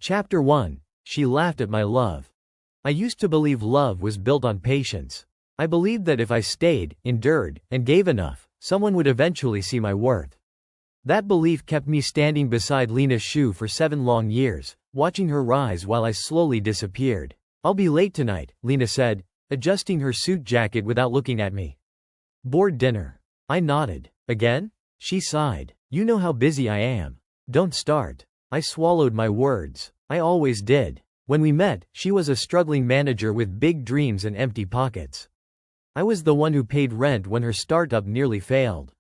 Chapter 1. She laughed at my love. I used to believe love was built on patience. I believed that if I stayed, endured, and gave enough, someone would eventually see my worth. That belief kept me standing beside Lena's shoe for 7 long years, watching her rise while I slowly disappeared. "I'll be late tonight," Lena said, adjusting her suit jacket without looking at me. "Bored dinner?" I nodded. "Again?" She sighed. "You know how busy I am. Don't start." I swallowed my words. I always did. When we met, she was a struggling manager with big dreams and empty pockets. I was the one who paid rent when her startup nearly failed.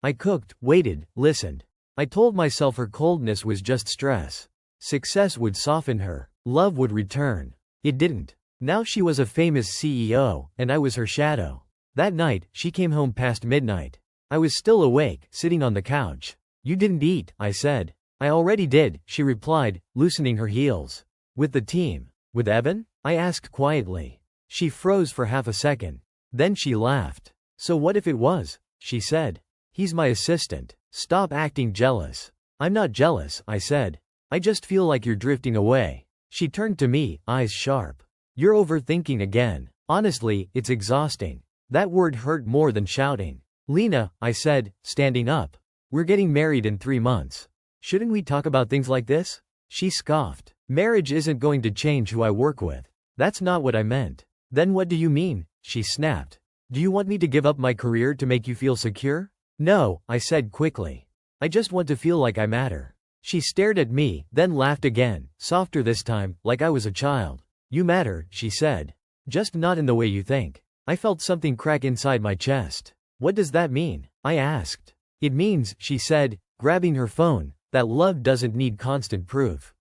I cooked, waited, listened. I told myself her coldness was just stress. Success would soften her. Love would return. It didn't. Now she was a famous CEO, and I was her shadow. That night, she came home past midnight. I was still awake, sitting on the couch. "You didn't eat," I said. "I already did," she replied, loosening her heels. "With the team? With Evan?" I asked quietly. She froze for half a second. Then she laughed. "So what if it was?" she said. "He's my assistant. Stop acting jealous." "I'm not jealous," I said. "I just feel like you're drifting away." She turned to me, eyes sharp. "You're overthinking again. Honestly, it's exhausting." That word hurt more than shouting. "Lena," I said, standing up. "We're getting married in 3 months. Shouldn't we talk about things like this?" She scoffed. "Marriage isn't going to change who I work with." "That's not what I meant." "Then what do you mean?" she snapped. "Do you want me to give up my career to make you feel secure?" "No," I said quickly. "I just want to feel like I matter." She stared at me, then laughed again, softer this time, like I was a child. "You matter," she said. "Just not in the way you think." I felt something crack inside my chest. "What does that mean?" I asked. "It means," she said, grabbing her phone, "that love doesn't need constant proof.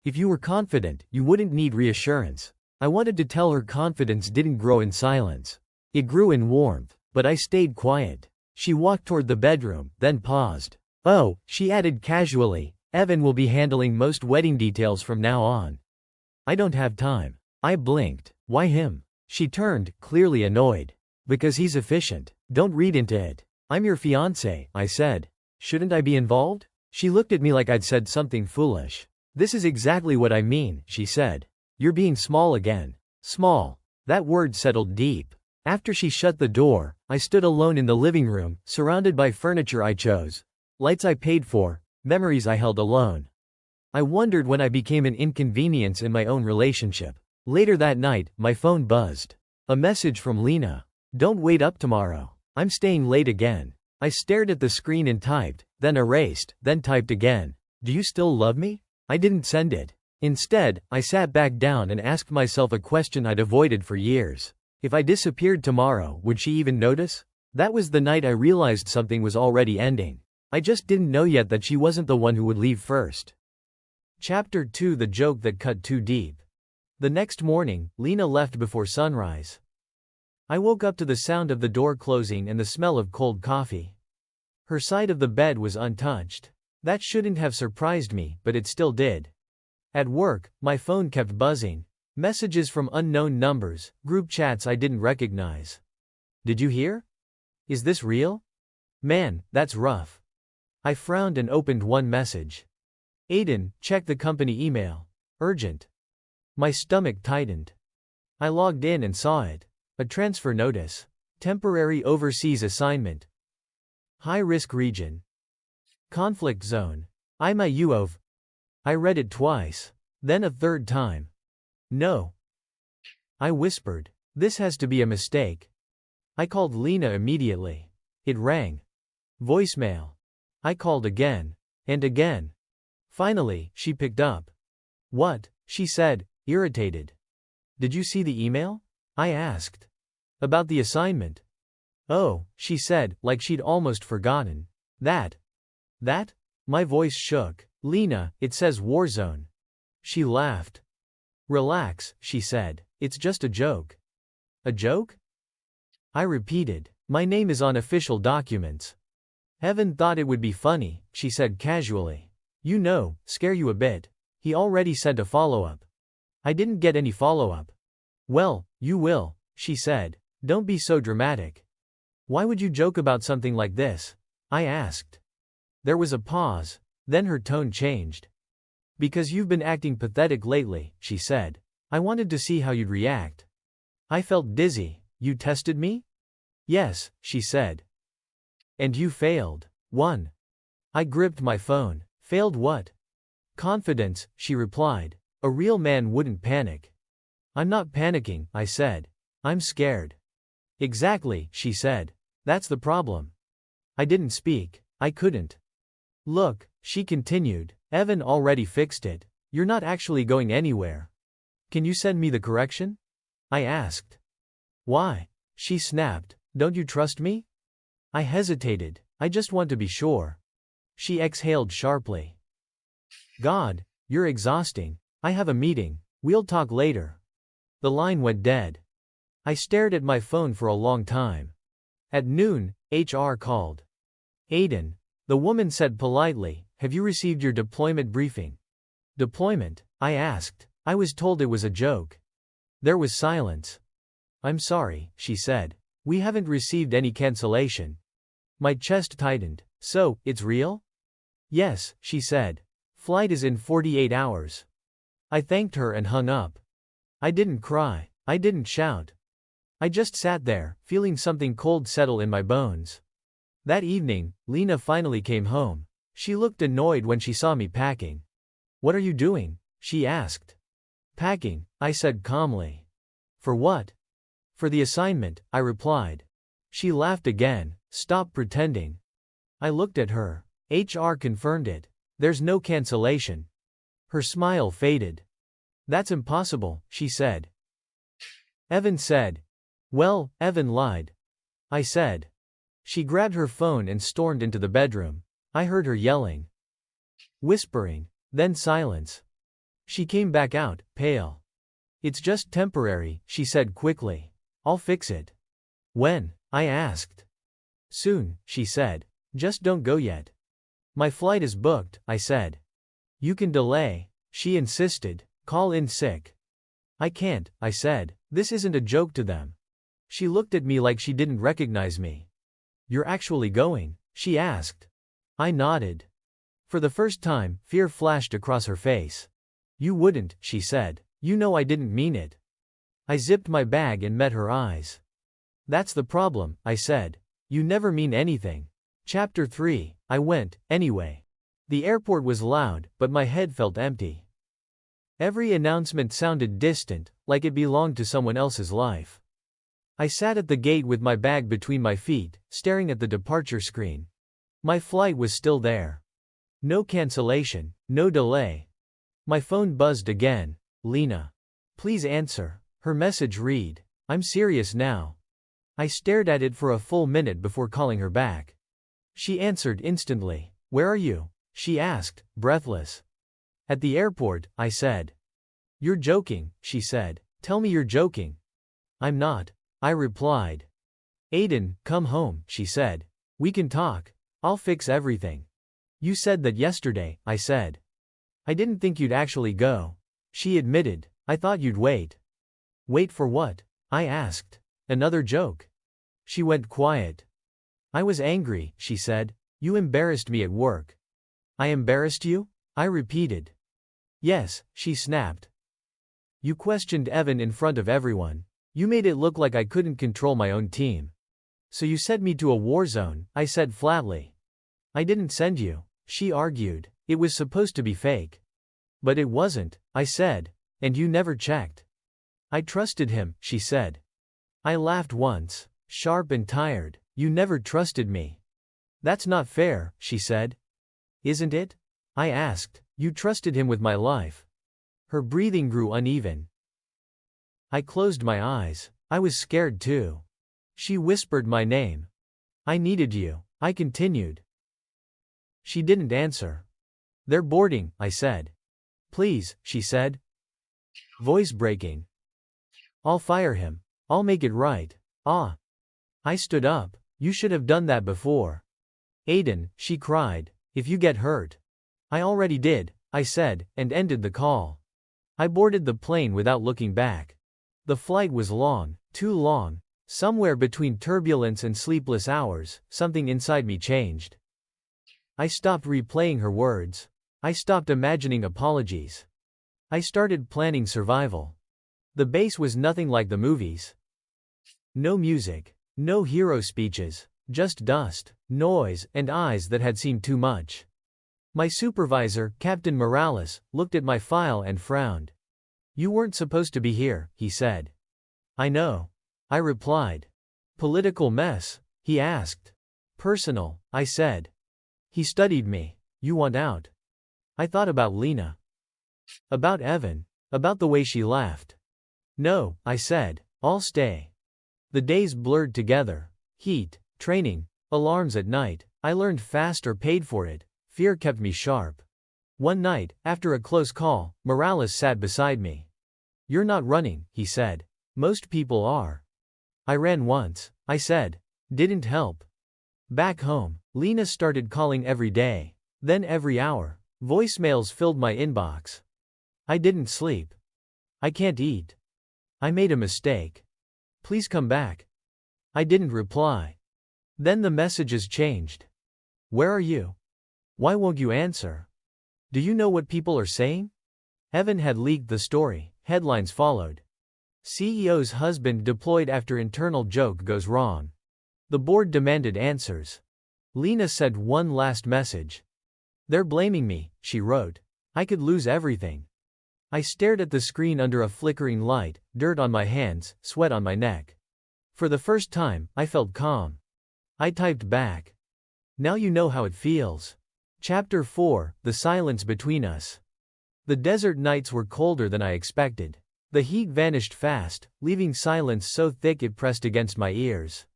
If you were confident, you wouldn't need reassurance." I wanted to tell her confidence didn't grow in silence. It grew in warmth. But I stayed quiet. She walked toward the bedroom, then paused. "Oh," she added casually, "Evan will be handling most wedding details from now on." "I don't have time." I blinked. "Why him?" She turned, clearly annoyed. "Because he's efficient. Don't read into it." "I'm your fiancé," I said. "Shouldn't I be involved?" She looked at me like I'd said something foolish. "This is exactly what I mean," she said. "You're being small again." Small. That word settled deep. After she shut the door, I stood alone in the living room, surrounded by furniture I chose, lights I paid for, memories I held alone. I wondered when I became an inconvenience in my own relationship. Later that night, my phone buzzed. A message from Lena. "Don't wait up tomorrow. I'm staying late again." I stared at the screen and typed, then erased, then typed again. "Do you still love me?" I didn't send it. Instead, I sat back down and asked myself a question I'd avoided for years. If I disappeared tomorrow, would she even notice? That was the night I realized something was already ending. I just didn't know yet that she wasn't the one who would leave first. Chapter 2. The joke that cut too deep. The next morning, Lena left before sunrise. I woke up to the sound of the door closing and the smell of cold coffee. Her side of the bed was untouched. That shouldn't have surprised me, but it still did. At work, my phone kept buzzing. Messages from unknown numbers, group chats I didn't recognize. "Did you hear? Is this real? Man, that's rough." I frowned and opened one message. "Aiden, check the company email. Urgent." My stomach tightened. I logged in and saw it. A transfer notice. Temporary overseas assignment. High-risk region. Conflict zone. I'm a UOV. I read it twice. Then a third time. "No." I whispered. "This has to be a mistake." I called Lena immediately. It rang. Voicemail. I called again. And again. Finally, she picked up. "What?" she said, irritated. "Did you see the email?" I asked. "About the assignment." "Oh," she said, like she'd almost forgotten. That? My voice shook. "Lena, it says Warzone." She laughed. "Relax," she said. "It's just a joke." "A joke?" I repeated. "My name is on official documents." "Evan thought it would be funny," she said casually. "You know, scare you a bit. He already sent a follow-up." "I didn't get any follow-up." "Well, you will," she said. "Don't be so dramatic." "Why would you joke about something like this?" I asked. There was a pause. Then her tone changed. Because you've been acting pathetic lately, she said. I wanted to see how you'd react. I felt dizzy. You tested me? Yes, she said. And you failed. 1. I gripped my phone. Failed what? Confidence, she replied. A real man wouldn't panic. I'm not panicking, I said. I'm scared. Exactly, she said. That's the problem. I didn't speak. I couldn't. Look, she continued. Evan already fixed it. You're not actually going anywhere. Can you send me the correction? I asked. Why? She snapped. Don't you trust me? I hesitated. I just want to be sure. She exhaled sharply. God, you're exhausting. I have a meeting. We'll talk later. The line went dead. I stared at my phone for a long time. At noon, HR called. Aiden, the woman said politely, have you received your deployment briefing? Deployment? I asked. I was told it was a joke. There was silence. I'm sorry, she said. We haven't received any cancellation. My chest tightened. So, it's real? Yes, she said. Flight is in 48 hours. I thanked her and hung up. I didn't cry. I didn't shout. I just sat there, feeling something cold settle in my bones. That evening, Lena finally came home. She looked annoyed when she saw me packing. What are you doing? She asked. Packing, I said calmly. For what? For the assignment, I replied. She laughed again. Stop pretending. I looked at her. HR confirmed it. There's no cancellation. Her smile faded. That's impossible, she said. Evan said. Well, Evan lied. I said. She grabbed her phone and stormed into the bedroom. I heard her yelling. Whispering. Then silence. She came back out, pale. It's just temporary, she said quickly. I'll fix it. When? I asked. Soon, she said. Just don't go yet. My flight is booked, I said. You can delay, she insisted. Call in sick. I can't, I said. This isn't a joke to them. She looked at me like she didn't recognize me. You're actually going? She asked. I nodded. For the first time, fear flashed across her face. You wouldn't, she said. You know I didn't mean it. I zipped my bag and met her eyes. That's the problem, I said. You never mean anything. Chapter 3, I went, anyway. The airport was loud, but my head felt empty. Every announcement sounded distant, like it belonged to someone else's life. I sat at the gate with my bag between my feet, staring at the departure screen. My flight was still there. No cancellation, no delay. My phone buzzed again. Lena. Please answer. Her message read. I'm serious now. I stared at it for a full minute before calling her back. She answered instantly. Where are you? She asked, breathless. At the airport, I said. You're joking, she said. Tell me you're joking. I'm not. I replied. Aiden, come home, she said. We can talk. I'll fix everything. You said that yesterday, I said. I didn't think you'd actually go. She admitted. I thought you'd wait. Wait for what? I asked. Another joke. She went quiet. I was angry, she said. You embarrassed me at work. I embarrassed you? I repeated. Yes, she snapped. You questioned Evan in front of everyone. You made it look like I couldn't control my own team. So you sent me to a war zone, I said flatly. I didn't send you, she argued. It was supposed to be fake. But it wasn't, I said. And you never checked. I trusted him, she said. I laughed once, sharp and tired. You never trusted me. That's not fair, she said. Isn't it? I asked. You trusted him with my life. Her breathing grew uneven. I closed my eyes. I was scared too. She whispered my name. I needed you, I continued. She didn't answer. They're boarding, I said. Please, she said. Voice breaking. I'll fire him. I'll make it right. Ah. I stood up. You should have done that before. Aiden, she cried. If you get hurt. I already did, I said, and ended the call. I boarded the plane without looking back. The flight was long, too long. Somewhere between turbulence and sleepless hours, something inside me changed. I stopped replaying her words. I stopped imagining apologies. I started planning survival. The base was nothing like the movies. No music, no hero speeches, just dust, noise, and eyes that had seen too much. My supervisor, Captain Morales, looked at my file and frowned. "You weren't supposed to be here," he said. "I know," I replied. "Political mess?" he asked. "Personal," I said. He studied me. "You want out?" I thought about Lena. About Evan. About the way she laughed. "No," I said. "I'll stay." The days blurred together. Heat, training, alarms at night. I learned fast or paid for it. Fear kept me sharp. One night, after a close call, Morales sat beside me. "You're not running," he said. "Most people are." "I ran once," I said. "Didn't help." Back home, Lena started calling every day. Then every hour. Voicemails filled my inbox. I didn't sleep. "I can't eat. I made a mistake. Please come back." I didn't reply. Then the messages changed. "Where are you? Why won't you answer? Do you know what people are saying?" Evan had leaked the story. Headlines followed. CEO's husband deployed after internal joke goes wrong. The board demanded answers. Lena said one last message. "They're blaming me," she wrote. "I could lose everything." I stared at the screen under a flickering light, dirt on my hands, sweat on my neck. For the first time, I felt calm. I typed back. "Now you know how it feels." Chapter 4, The Silence Between Us. The desert nights were colder than I expected. The heat vanished fast, leaving silence so thick it pressed against my ears.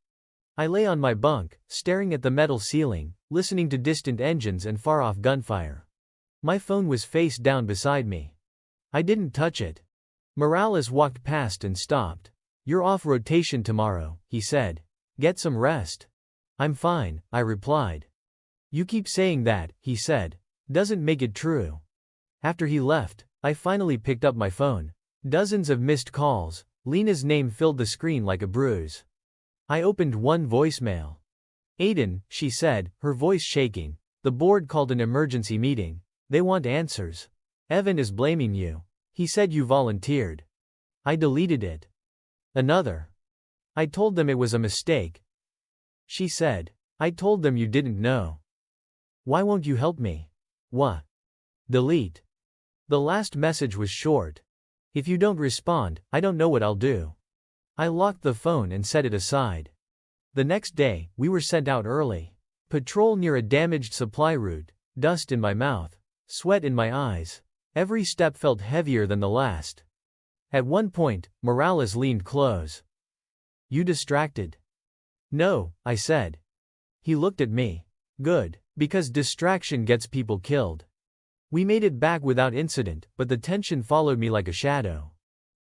I lay on my bunk, staring at the metal ceiling, listening to distant engines and far-off gunfire. My phone was face down beside me. I didn't touch it. Morales walked past and stopped. "You're off rotation tomorrow," he said. "Get some rest." "I'm fine," I replied. "You keep saying that," he said. "Doesn't make it true." After he left, I finally picked up my phone. Dozens of missed calls. Lena's name filled the screen like a bruise. I opened one voicemail. "Aiden," she said, her voice shaking. "The board called an emergency meeting. They want answers. Evan is blaming you. He said you volunteered." I deleted it. Another. "I told them it was a mistake." She said. "I told them you didn't know. Why won't you help me?" What? Delete. The last message was short. "If you don't respond, I don't know what I'll do." I locked the phone and set it aside. The next day, we were sent out early. Patrol near a damaged supply route, dust in my mouth, sweat in my eyes. Every step felt heavier than the last. At one point, Morales leaned close. "You distracted?" "No," I said. He looked at me. "Good, because distraction gets people killed." We made it back without incident, but the tension followed me like a shadow.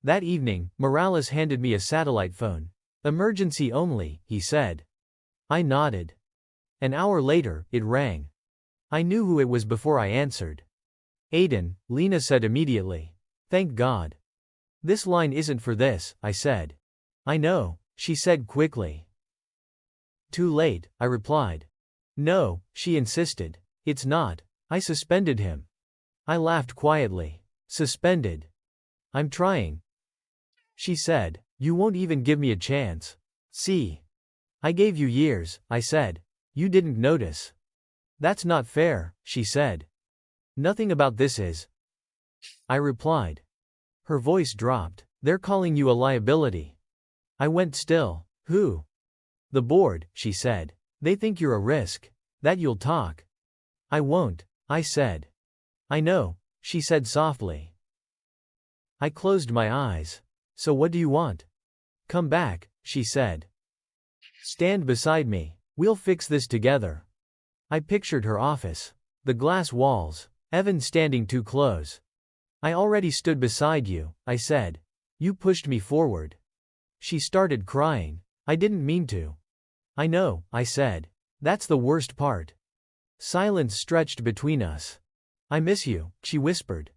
That evening, Morales handed me a satellite phone. "Emergency only," he said. I nodded. An hour later, it rang. I knew who it was before I answered. "Aiden," Lena said immediately. "Thank God." "This line isn't for this," I said. "I know," she said quickly. "Too late," I replied. "No," she insisted. "It's not." I suspended him. I laughed quietly. "Suspended?" "I'm trying." She said. "You won't even give me a chance." "See? I gave you years," I said. "You didn't notice." "That's not fair," she said. "Nothing about this is." I replied. Her voice dropped. "They're calling you a liability." I went still. "Who?" "The board," she said. "They think you're a risk. That you'll talk." "I won't," I said. "I know," she said softly. I closed my eyes. "So what do you want?" "Come back," she said. "Stand beside me. We'll fix this together." I pictured her office. The glass walls. Evan standing too close. "I already stood beside you," I said. "You pushed me forward." She started crying. "I didn't mean to." "I know," I said. "That's the worst part." Silence stretched between us. "I miss you," she whispered.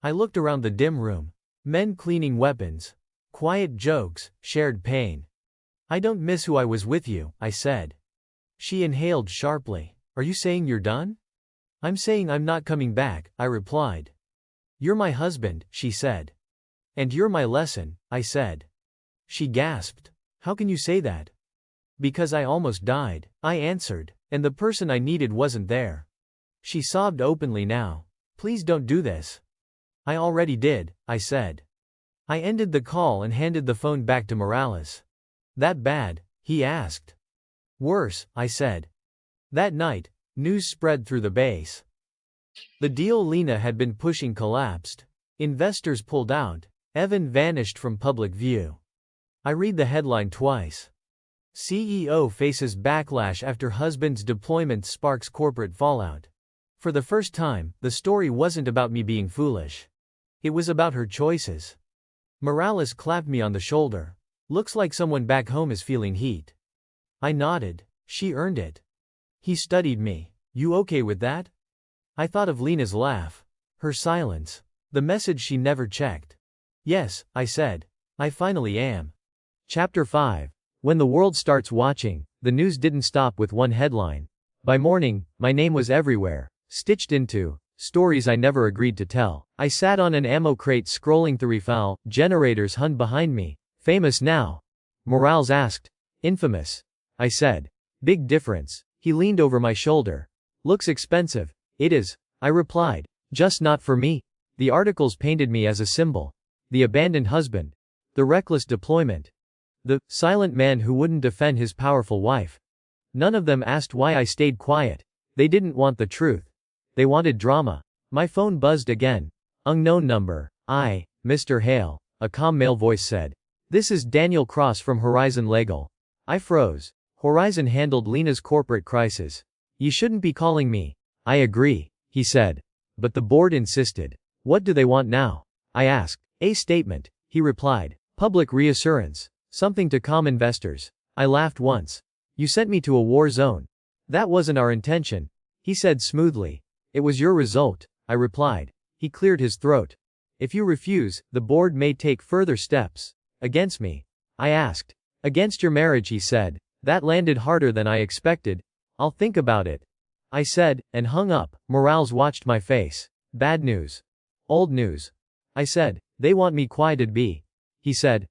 I looked around the dim room. Men cleaning weapons. Quiet jokes, shared pain. "I don't miss who I was with you," I said. She inhaled sharply. "Are you saying you're done?" I'm saying I'm not coming back, I replied. You're my husband, she said. And you're my lesson, I said. She gasped. How can you say that? Because I almost died, I answered, and the person I needed wasn't there. She sobbed openly now. Please don't do this. I already did, I said. I ended the call and handed the phone back to Morales. That bad? He asked. Worse, I said. That night, news spread through the base. The deal Lena had been pushing collapsed. Investors pulled out. Evan vanished from public view. I read the headline twice. CEO faces backlash after husband's deployment sparks corporate fallout. For the first time, the story wasn't about me being foolish. It was about her choices. Morales clapped me on the shoulder. Looks like someone back home is feeling heat. I nodded. She earned it. He studied me. You okay with that? I thought of Lena's laugh. Her silence. The message she never checked. Yes, I said. I finally am. Chapter 5. When the world starts watching, the news didn't stop with one headline. By morning, my name was everywhere, stitched into stories I never agreed to tell. I sat on an ammo crate scrolling through file, generators hummed behind me. Famous now? Morales asked. Infamous. I said. Big difference. He leaned over my shoulder. Looks expensive. It is, I replied. Just not for me. The articles painted me as a symbol. The abandoned husband. The reckless deployment. The silent man who wouldn't defend his powerful wife. None of them asked why I stayed quiet. They didn't want the truth. They wanted drama. My phone buzzed again. Unknown number. Mr. Hale, a calm male voice said. This is Daniel Cross from Horizon Legal. I froze. Horizon handled Lena's corporate crisis. You shouldn't be calling me. I agree, he said. But the board insisted. What do they want now? I asked. A statement, he replied. Public reassurance. Something to calm investors. I laughed once. You sent me to a war zone. That wasn't our intention, he said smoothly. It was your result, I replied. He cleared his throat. If you refuse, the board may take further steps. Against me? I asked. Against your marriage, he said. That landed harder than I expected. I'll think about it, I said, and hung up. Morales watched my face. Bad news. Old news. I said. They want me quieted be. He said.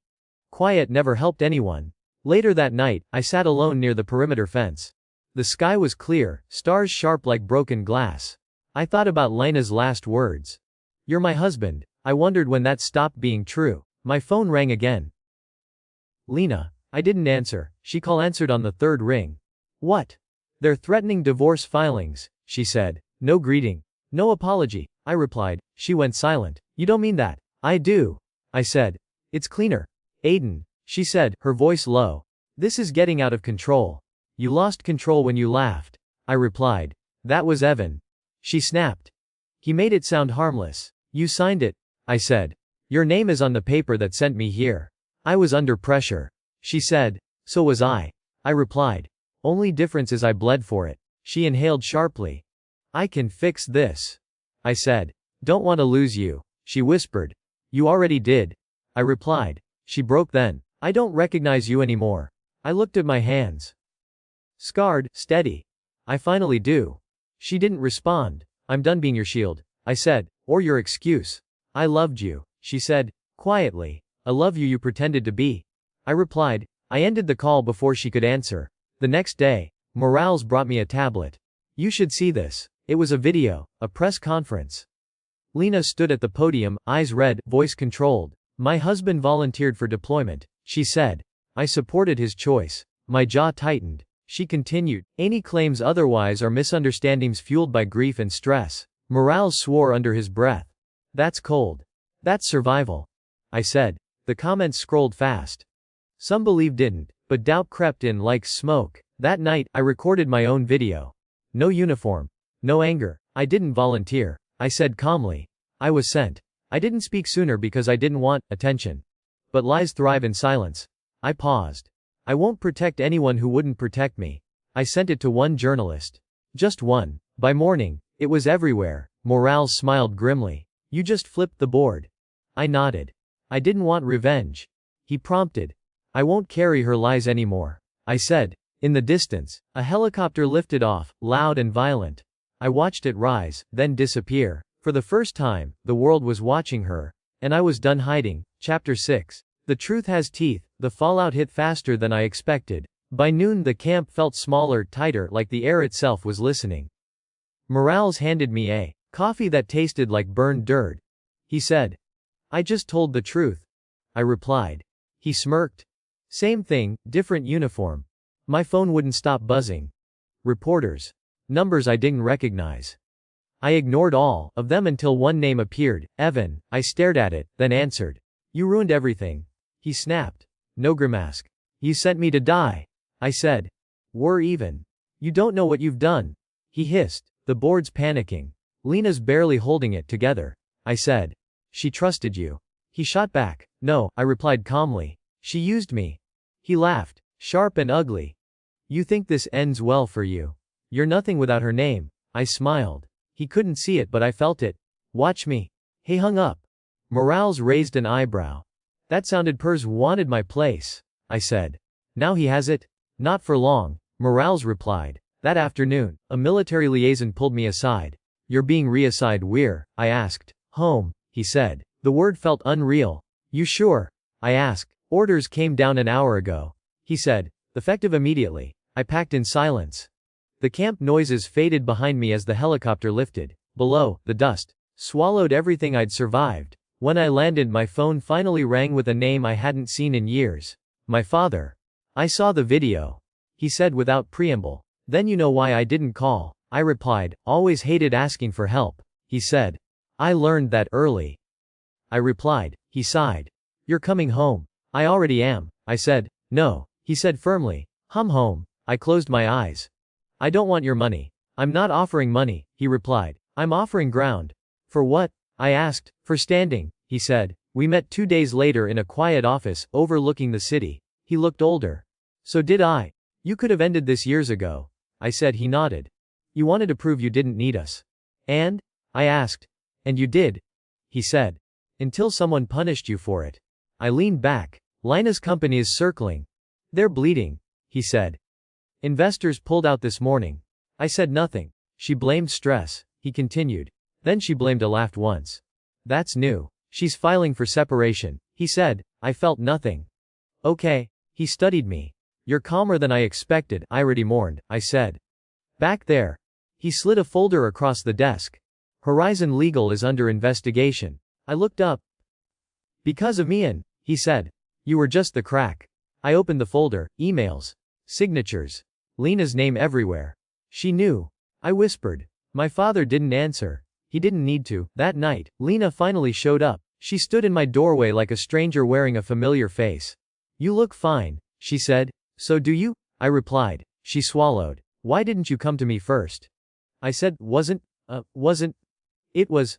Quiet never helped anyone. Later that night, I sat alone near the perimeter fence. The sky was clear, stars sharp like broken glass. I thought about Lena's last words. You're my husband. I wondered when that stopped being true. My phone rang again. Lena. I didn't answer. She answered on the third ring. What? They're threatening divorce filings, she said. No greeting. No apology, I replied. She went silent. You don't mean that? I do, I said. It's cleaner. Aiden, she said, her voice low. This is getting out of control. You lost control when you laughed, I replied. That was Evan. She snapped. He made it sound harmless. You signed it, I said. Your name is on the paper that sent me here. I was under pressure. She said. So was I replied. Only difference is I bled for it. She inhaled sharply. I can fix this, I said. Don't want to lose you, she whispered. You already did, I replied. She broke then. I don't recognize you anymore. I looked at my hands. Scarred, steady. I finally do. She didn't respond. I'm done being your shield, I said, or your excuse. I loved you, she said, quietly. I love you pretended to be. I replied. I ended the call before she could answer. The next day, Morales brought me a tablet. You should see this. It was a video, a press conference. Lena stood at the podium, eyes red, voice controlled. My husband volunteered for deployment, she said. I supported his choice. My jaw tightened. She continued. Any claims otherwise are misunderstandings fueled by grief and stress. Morales swore under his breath. That's cold. That's survival, I said. The comments scrolled fast. Some believed didn't, but doubt crept in like smoke. That night, I recorded my own video. No uniform. No anger. I didn't volunteer, I said calmly. I was sent. I didn't speak sooner because I didn't want attention. But lies thrive in silence. I paused. I won't protect anyone who wouldn't protect me. I sent it to one journalist. Just one. By morning, it was everywhere. Morales smiled grimly. You just flipped the board. I nodded. I didn't want revenge. He prompted. I won't carry her lies anymore, I said. In the distance, a helicopter lifted off, loud and violent. I watched it rise, then disappear. For the first time, the world was watching her. And I was done hiding. Chapter 6. The truth has teeth. The fallout hit faster than I expected. By noon the camp felt smaller, tighter, like the air itself was listening. Morales handed me a coffee that tasted like burned dirt. He said, "I just told the truth." I replied. He smirked. "Same thing, different uniform." My phone wouldn't stop buzzing. Reporters. Numbers I didn't recognize. I ignored all of them until one name appeared, Evan. I stared at it, then answered. "You ruined everything." He snapped. "No grimace. You sent me to die." I said. "We're even. You don't know what you've done." He hissed. "The board's panicking. Lena's barely holding it together." I said. "She trusted you." He shot back. "No," I replied calmly. "She used me." He laughed. Sharp and ugly. "You think this ends well for you? You're nothing without her name." I smiled. He couldn't see it but I felt it. "Watch me." He hung up. Morales raised an eyebrow. "That sounded Pers wanted my place." I said. "Now he has it?" "Not for long," Morales replied. That afternoon, a military liaison pulled me aside. "You're being reassigned where?" I asked. "Home," he said. The word felt unreal. "You sure?" I asked. "Orders came down an hour ago." He said. "Effective immediately." I packed in silence. The camp noises faded behind me as the helicopter lifted. Below, the dust swallowed everything I'd survived. When I landed, my phone finally rang with a name I hadn't seen in years. My father. "I saw the video," he said without preamble. "Then you know why I didn't call." I replied. "Always hated asking for help." He said. "I learned that early." I replied. He sighed. "You're coming home." "I already am." I said. "No," he said firmly. "Hum home." I closed my eyes. "I don't want your money." "I'm not offering money," he replied. "I'm offering ground." "For what?" I asked. "For standing," he said. We met 2 days later in a quiet office, overlooking the city. He looked older. "So did I. You could have ended this years ago." I said. He nodded. "You wanted to prove you didn't need us." "And?" I asked. "And you did," he said. "Until someone punished you for it." I leaned back. "Lina's company is circling. They're bleeding," he said. "Investors pulled out this morning." I said nothing. "She blamed stress," he continued. "Then she blamed a laughed once. That's new. She's filing for separation," he said. I felt nothing. "Okay." He studied me. "You're calmer than I expected," I already mourned, I said. "Back there." He slid a folder across the desk. "Horizon Legal is under investigation." I looked up. "Because of Mian," he said. "You were just the crack." I opened the folder. Emails. Signatures. Lena's name everywhere. "She knew." I whispered. My father didn't answer. He didn't need to. That night, Lena finally showed up. She stood in my doorway like a stranger wearing a familiar face. "You look fine," she said. "So do you," I replied. She swallowed. "Why didn't you come to me first?" I said. Wasn't. It was.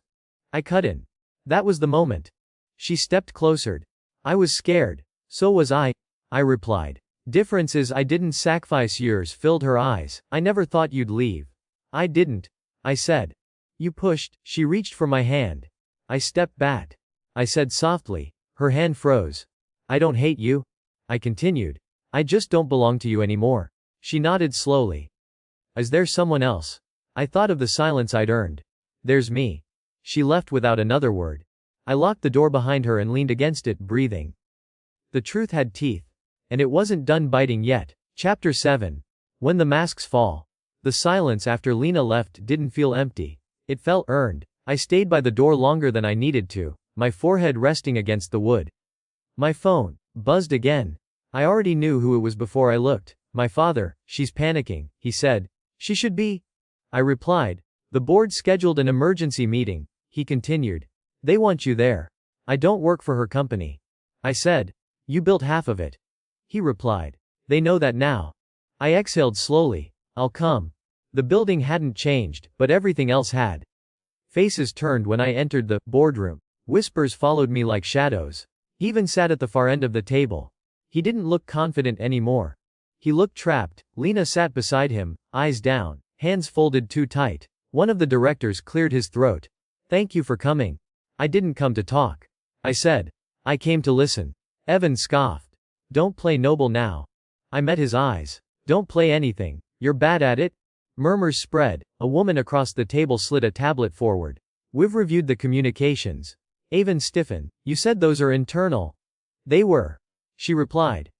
I cut in. That was the moment. She stepped closer. I was scared. So was I replied. "Difference is I didn't sacrifice yours." Filled her eyes. "I never thought you'd leave." "I didn't," I said. "You pushed." She reached for my hand. I stepped back. I said softly. Her hand froze. "I don't hate you," I continued. "I just don't belong to you anymore." She nodded slowly. "Is there someone else?" I thought of the silence I'd earned. "There's me." She left without another word. I locked the door behind her and leaned against it, breathing. The truth had teeth. And it wasn't done biting yet. Chapter 7. When the masks fall. The silence after Lena left didn't feel empty. It felt earned. I stayed by the door longer than I needed to, my forehead resting against the wood. My phone buzzed again. I already knew who it was before I looked. My father. "She's panicking," he said. "She should be," I replied. "The board scheduled an emergency meeting," he continued. "They want you there." "I don't work for her company," I said. "You built half of it," he replied. "They know that now." I exhaled slowly. "I'll come." The building hadn't changed, but everything else had. Faces turned when I entered the boardroom. Whispers followed me like shadows. He even sat at the far end of the table. He didn't look confident anymore. He looked trapped. Lena sat beside him, eyes down, hands folded too tight. One of the directors cleared his throat. "Thank you for coming." "I didn't come to talk," I said. "I came to listen." Evan scoffed. "Don't play noble now." I met his eyes. "Don't play anything. You're bad at it." Murmurs spread. A woman across the table slid a tablet forward. "We've reviewed the communications." Avon stiffened. "You said those are internal." "They were," she replied.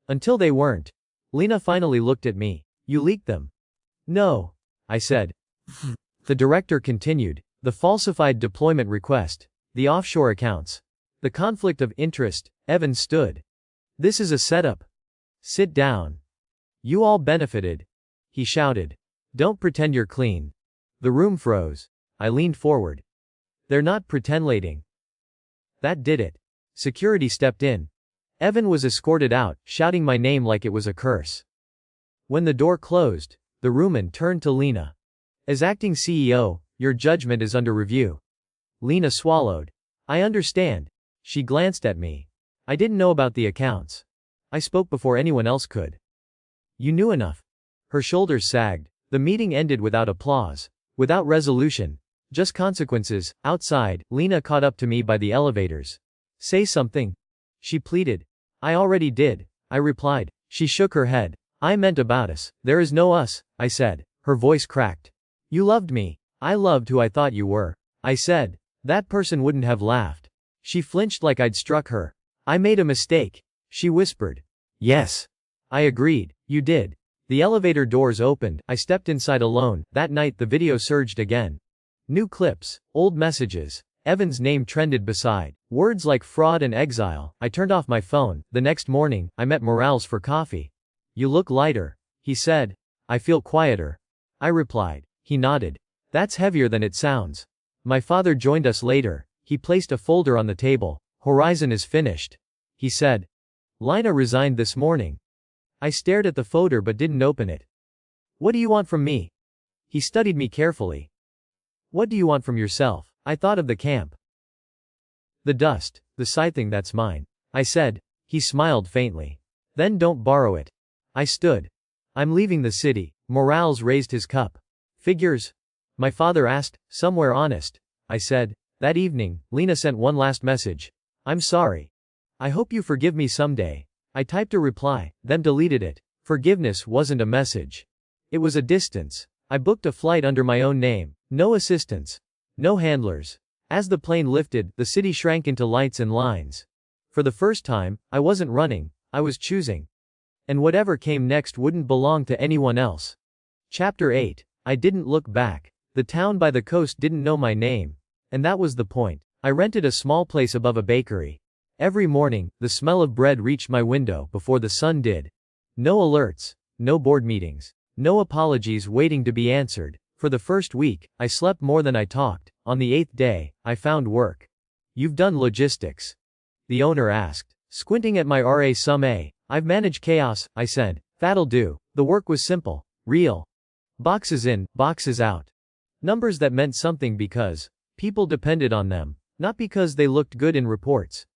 "Until they weren't." Lena finally looked at me. "You leaked them." "No," I said. The director continued. "The falsified deployment request. The offshore accounts. The conflict of interest." Evan stood. "This is a setup. Sit down. You all benefited," he shouted. "Don't pretend you're clean." The room froze. I leaned forward. "They're not pretending." That did it. Security stepped in. Evan was escorted out, shouting my name like it was a curse. When the door closed, the roomman turned to Lena. "As acting CEO, your judgment is under review." Lena swallowed. "I understand." She glanced at me. "I didn't know about the accounts. I spoke before anyone else could." "You knew enough." Her shoulders sagged. The meeting ended without applause. Without resolution. Just consequences. Outside, Lena caught up to me by the elevators. "Say something," she pleaded. "I already did," I replied. She shook her head. "I meant about us." "There is no us," I said. Her voice cracked. "You loved me. I loved who I thought you were," I said. "That person wouldn't have laughed." She flinched like I'd struck her. "I made a mistake," she whispered. "Yes," I agreed. "You did." The elevator doors opened. I stepped inside alone. That night the video surged again. New clips. Old messages. Evan's name trended beside. Words like fraud and exile. I turned off my phone. The next morning, I met Morales for coffee. "You look lighter," he said. "I feel quieter," I replied. He nodded. "That's heavier than it sounds." My father joined us later. He placed a folder on the table. "Horizon is finished," he said. "Lina resigned this morning." I stared at the folder but didn't open it. "What do you want from me?" He studied me carefully. "What do you want from yourself?" I thought of the camp. "The dust, the scything, that's mine," I said. He smiled faintly. "Then don't borrow it." I stood. "I'm leaving the city." Morales raised his cup. "Figures?" My father asked. "Somewhere honest," I said. That evening, Lena sent one last message. "I'm sorry. I hope you forgive me someday." I typed a reply, then deleted it. Forgiveness wasn't a message. It was a distance. I booked a flight under my own name. No assistants. No handlers. As the plane lifted, the city shrank into lights and lines. For the first time, I wasn't running, I was choosing. And whatever came next wouldn't belong to anyone else. Chapter 8. I didn't look back. The town by the coast didn't know my name. And that was the point. I rented a small place above a bakery. Every morning, the smell of bread reached my window before the sun did. No alerts. No board meetings. No apologies waiting to be answered. For the first week, I slept more than I talked. On the 8th day, I found work. "You've done logistics?" the owner asked. Squinting at my resume, "I've managed chaos," I said. "That'll do." The work was simple. Real. Boxes in, boxes out. Numbers that meant something because people depended on them, not because they looked good in reports.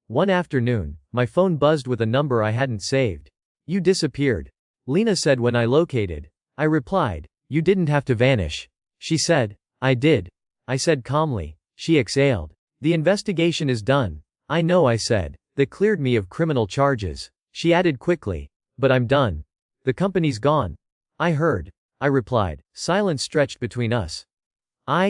One afternoon, my phone buzzed with a number I hadn't saved. "You disappeared," Lena said when I located. I replied, "You didn't have to vanish." She said, "I did." I said calmly. She exhaled. "The investigation is done." "I know," I said. "That cleared me of criminal charges." She added quickly, "But I'm done. The company's gone." "I heard," I replied. Silence stretched between us.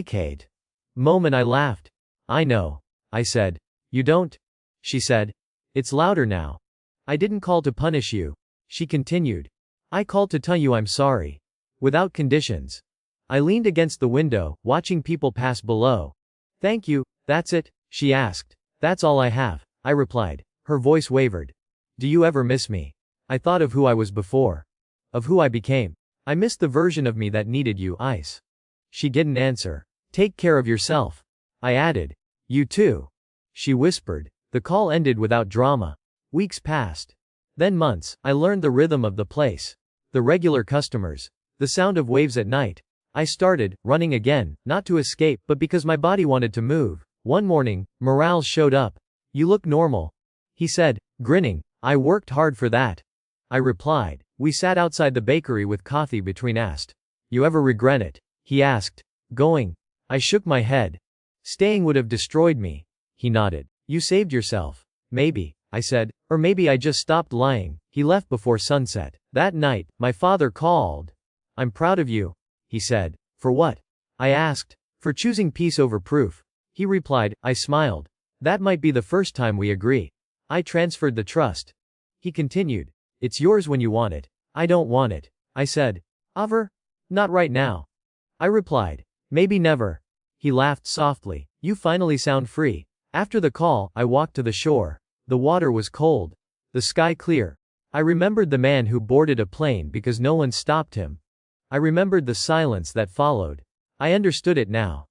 Kate. Moment I laughed. "I know," I said. "You don't?" She said. "It's louder now." "I didn't call to punish you," she continued. "I called to tell you I'm sorry. Without conditions." I leaned against the window, watching people pass below. "Thank you, that's it?" she asked. "That's all I have," I replied. Her voice wavered. "Do you ever miss me?" I thought of who I was before. Of who I became. I missed the version of me that needed you, Ice. She didn't answer. "Take care of yourself," I added. "You too," she whispered. The call ended without drama. Weeks passed. Then months. I learned the rhythm of the place. The regular customers. The sound of waves at night. I started running again, not to escape, but because my body wanted to move. One morning, Morales showed up. "You look normal," he said, grinning. "I worked hard for that," I replied. We sat outside the bakery with coffee between asked. "You ever regret it?" he asked. "Going?" I shook my head. "Staying would have destroyed me." He nodded. "You saved yourself." "Maybe," I said. "Or maybe I just stopped lying." He left before sunset. That night, my father called. I'm proud of you, he said. For what? I asked. For choosing peace over proof. He replied. I smiled. That might be the first time we agree. I transferred the trust. He continued. It's yours when you want it. I don't want it. I said. Ever? Not right now. I replied. Maybe never. He laughed softly. You finally sound free. After the call, I walked to the shore. The water was cold. The sky clear. I remembered the man who boarded a plane because no one stopped him. I remembered the silence that followed. I understood it now.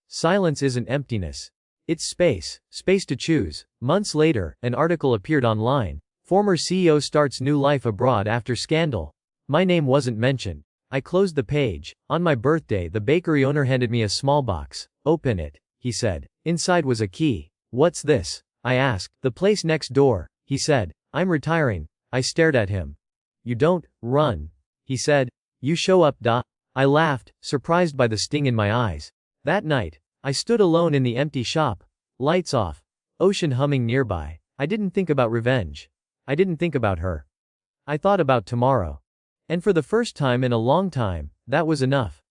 Silence isn't emptiness. It's space. Space to choose. Months later, an article appeared online. Former CEO starts new life abroad after scandal. My name wasn't mentioned. I closed the page. On my birthday, the bakery owner handed me a small box. Open it, he said. Inside was a key. What's this? I asked. The place next door, he said. I'm retiring. I stared at him. You don't run, he said. You show up, da. I laughed, surprised by the sting in my eyes. That night, I stood alone in the empty shop. Lights off. Ocean humming nearby. I didn't think about revenge. I didn't think about her. I thought about tomorrow. And for the first time in a long time, that was enough.